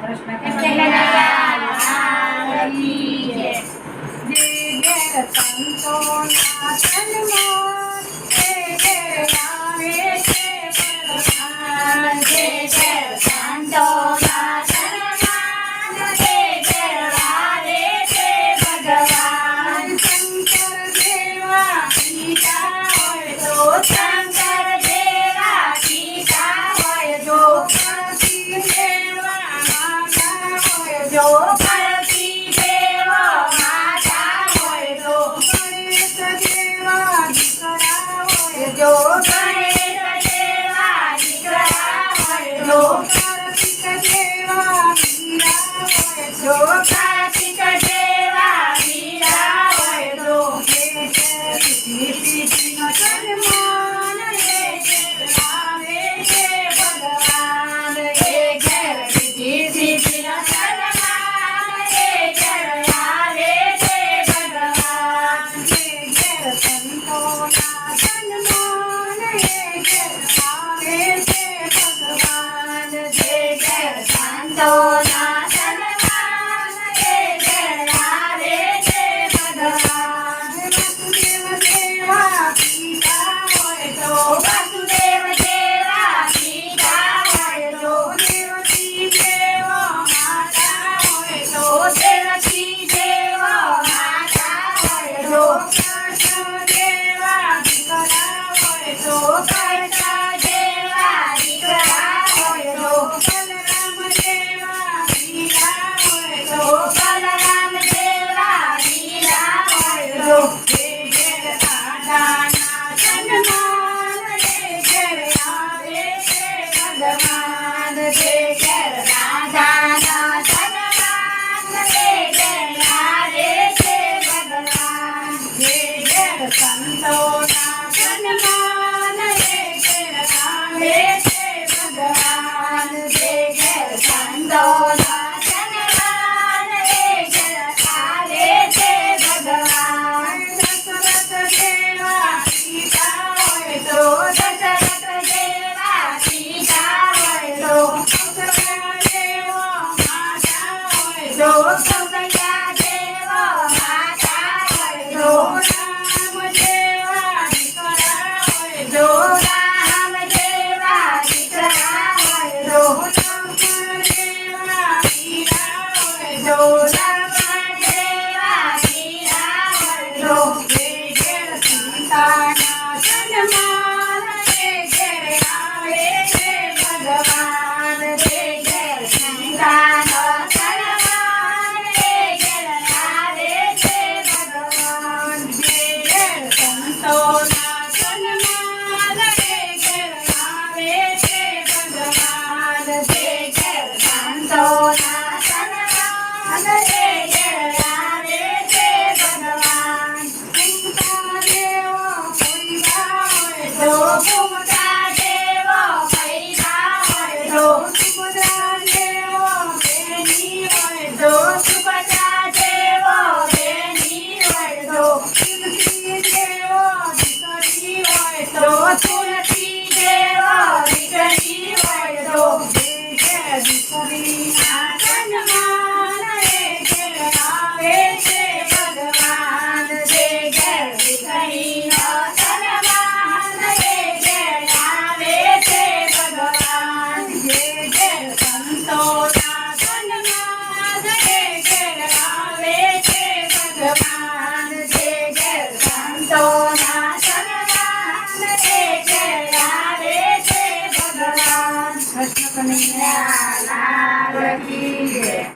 કૃષ્ણ કનૈયા કી જય. જે ઘેર સંતોના સન્માન, તે ઘેર આવે છે ભગવાન. જે ઘેર સંતોના સન્માન, તે ઘેર આવે છે ભગવાન. શંકર જેવા પિતા હોય તો, શંકર જેવા પિતા હોય જો, પાર્વતી જેવા માતા હોય જો, પાર્વતી જેવા માતા હોય જો, ગણેશ જેવા દીકરા હોય જો, ગણેશ જેવા દીકરા હોય જો, કાર્તિક જેવા વીરા હોય જો, કાર્તિક જેવા વીરા હોય જો. પિતૃનો સન્માન એ ઘેર આવે છે ભગવાન. એ ઘેર પિતૃનો સન્માન એ ઘેર આવે છે ભગવાન. એ ઘેર સંતોના સન્માન એ ઘેર આવે છે ભગવાન. જે ઘેર સંતોના સન્માન એ ઘેર આવે છે ભગવાન. વાસુદેવ જેવા પિતા હોય તો, વાસુદેવ જેવા પિતા હોય તો, દેવકી જેવો માતા હોય તો, દેવકી જેવો માતા હોય તો, કૃષ્ણ જેવા દીકરા હોય તો, કૃષ્ણ જેવા દીકરા હોય તો, બલરામ જેવા વીરા હોય તો, બલરામ જેવા વીરા હોય તો. જે ઘેર રાધાના સન્માન એ ઘેર આવે છે ભગવાન. જે ઘેર રાધાના સન્માન એ ઘેર આવે છે ભગવાન. જે ઘેર સંતોના સન્માન એ ઘેર આવે છે ભગવાન. જે ઘેર સંતોના સન્માન એ ઘેર આવે છે ભગવાન. દશરથ જેવા પિતા હોય તો, દશરથ જેવા પિતા હોય તો, કૌશલ્યા જેવો માતા હોય તો, કૌશલ્યા જેવો માતા હોય તો, રામ જેવા દીકરા હોય તો, રામ જેવા દીકરા હોય તો, લક્ષ્મણ જેવા વીરા હોય તો, લક્ષ્મણ જેવા વીરા હોય તો. જે ઘેર સીતાના સન્માન એ ઘેર આવે છે ભગવાન. જે ઘેર સીતાનો સન્માન એ ઘેર આવે છે ભગવાન. જે ઘેર સંતોના સન્માન એ ઘેર આવે છે ભગવાન. જે ઘેર સંતોના સન્માન એ ઘેર આવે છે ભગવાન. કુમતા જેવો પૈસા હોય તો, કુમતા જેવો પૈસા હોય તો, સુભદ્રા જેવો બેની હોય તો, સુભદ્રા જેવો બેની હોય તો, તુલસી જેવો દીકરી હોય તો, તુલસી જેવો દીકરી હોય તો. જે ઘેર દીકરીના સન્માન એ ઘેર આવે છે ભગવાન. જે ઘેર દીકરીનો સન્માન એ ઘેર આવે છે ભગવાન. જે ઘેર સંતોના સન્માન એ ઘેર આવે છે ભગવાન. જે ઘેર સંતોના સન્માન એ ઘેર આવે છે ભગવાન. કૃષ્ણ કનૈયા લાલ કી જય.